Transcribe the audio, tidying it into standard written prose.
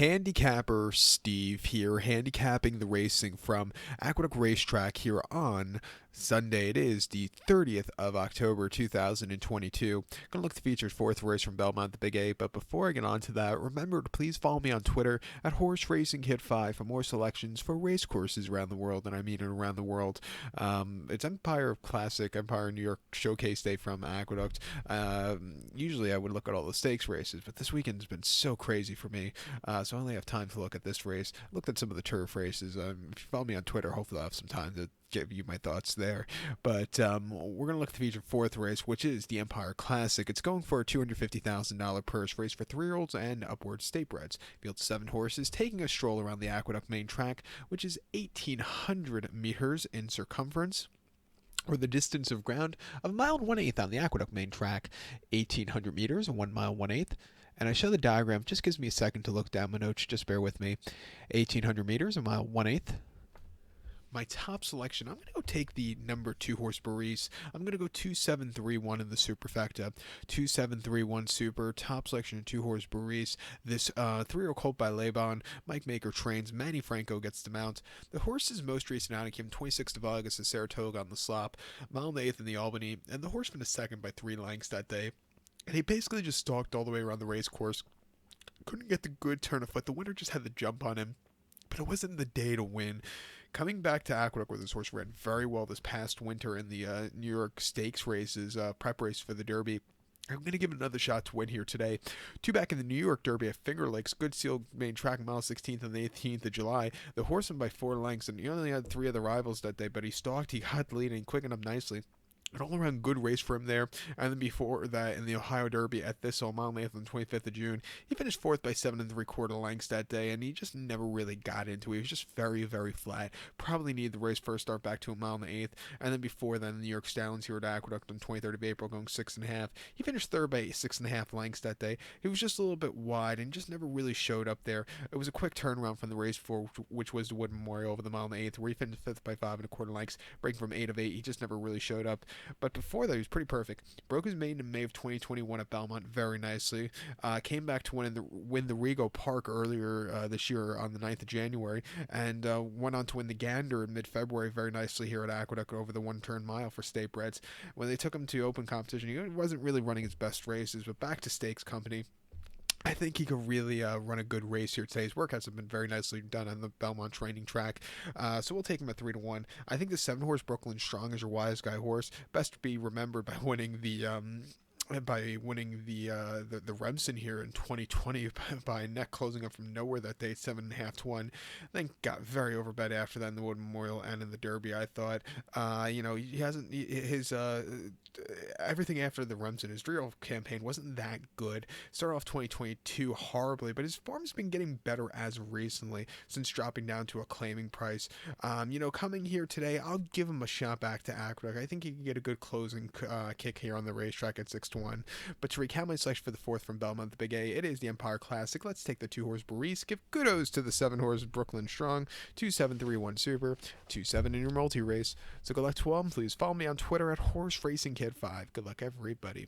Handicapper Steve here, handicapping the racing from Aqueduct Racetrack here on Sunday. It is the 30th of October 2022. Gonna look to feature fourth race from Belmont, the Big A, but before I get on to that, remember to please follow me on Twitter at Horse Racing Kid 5 for more selections for race courses around the world, and I mean around the world. It's Empire Classic, Empire New York Showcase Day from Aqueduct. Usually I would look at all the stakes races, but this weekend has been so crazy for me, so I only have time to look at this race. Looked at some of the turf races. If you follow me on Twitter, hopefully I'll have some time to give you my thoughts there. But we're going to look at the feature fourth race, which is the Empire Classic. It's going for a $250,000 purse race for 3-year-olds and upward state breds. Field 7 horses taking a stroll around the Aqueduct main track, which is 1,800 meters in circumference, or the distance of ground of a mile and 1/8 on the Aqueduct main track, 1,800 meters and 1 mile 1/8. And I show the diagram, just gives me a second to look down my notes, just bear with me. 1,800 meters, a mile 1/8. My top selection, I'm going to go take the number 2 horse Baris. I'm going to go 2731 in the superfecta. 2731 super, top selection 2 horse Baris. This 3-year-old colt by Laban. Mike Maker trains. Manny Franco gets the mount. The horse's most recent outing came 26th of August at Saratoga on the slop, mile 1/8 in the Albany, and the horse finished second by 3 lengths that day. And he basically just stalked all the way around the race course. Couldn't get the good turn of foot. The winner just had the jump on him, but it wasn't the day to win. Coming back to Aqueduct, where this horse ran very well this past winter in the New York Stakes races, prep race for the Derby, I'm going to give it another shot to win here today. 2 back in the New York Derby at Finger Lakes. Good seal main track, mile 16th on the 18th of July. The horse won by 4 lengths, and he only had 3 other rivals that day, but he stalked, he got the lead, and quickened up nicely. An all-around good race for him there. And then before that, in the Ohio Derby at Thistle, mile 1/8 on the 25th of June, he finished 4th by 7 3/4 lengths that day, and he just never really got into it. He was just very, very flat. Probably needed the race first start back to a mile 1/8. And then before then, the New York Stallions here at Aqueduct on 23rd of April, going 6.5. He finished 3rd by 6.5 lengths that day. He was just a little bit wide and just never really showed up there. It was a quick turnaround from the race 4, which was the Wood Memorial over the mile 1/8, where he finished 5th by 5 1/4 lengths, breaking from 8 of 8. He just never really showed up. But before that, he was pretty perfect. Broke his maiden in May of 2021 at Belmont very nicely. Came back to win the Rego Park earlier this year on the 9th of January, and went on to win the Gander in mid-February very nicely here at Aqueduct over the 1-turn mile for state breds. When they took him to open competition, he wasn't really running his best races, but back to stakes company, I think he could really run a good race here today. His workouts have been very nicely done on the Belmont training track, so we'll take him at 3-1. I think the 7-horse Brooklyn Strong is your wise guy horse. Best to be remembered by winning the Remsen here in 2020 by neck closing up from nowhere that day, 7.5 to 1. Then got very overbet after that in the Wood Memorial and in the Derby. I thought, he hasn't his everything after the Remsen, his real campaign wasn't that good. Started off 2022 horribly, but his form's been getting better as recently since dropping down to a claiming price. Coming here today, I'll give him a shot back to Aqueduct. I think he can get a good closing kick here on the racetrack at 6-1. But to recap my selection for the fourth from Belmont, the Big A, it is the Empire Classic. Let's take the 2-horse Baris. Give kudos to the 7-horse Brooklyn Strong. 2731 Super. 27 in your multi-race. So good luck to all. Please follow me on Twitter at Horse Racing Kid 5. Good luck, everybody.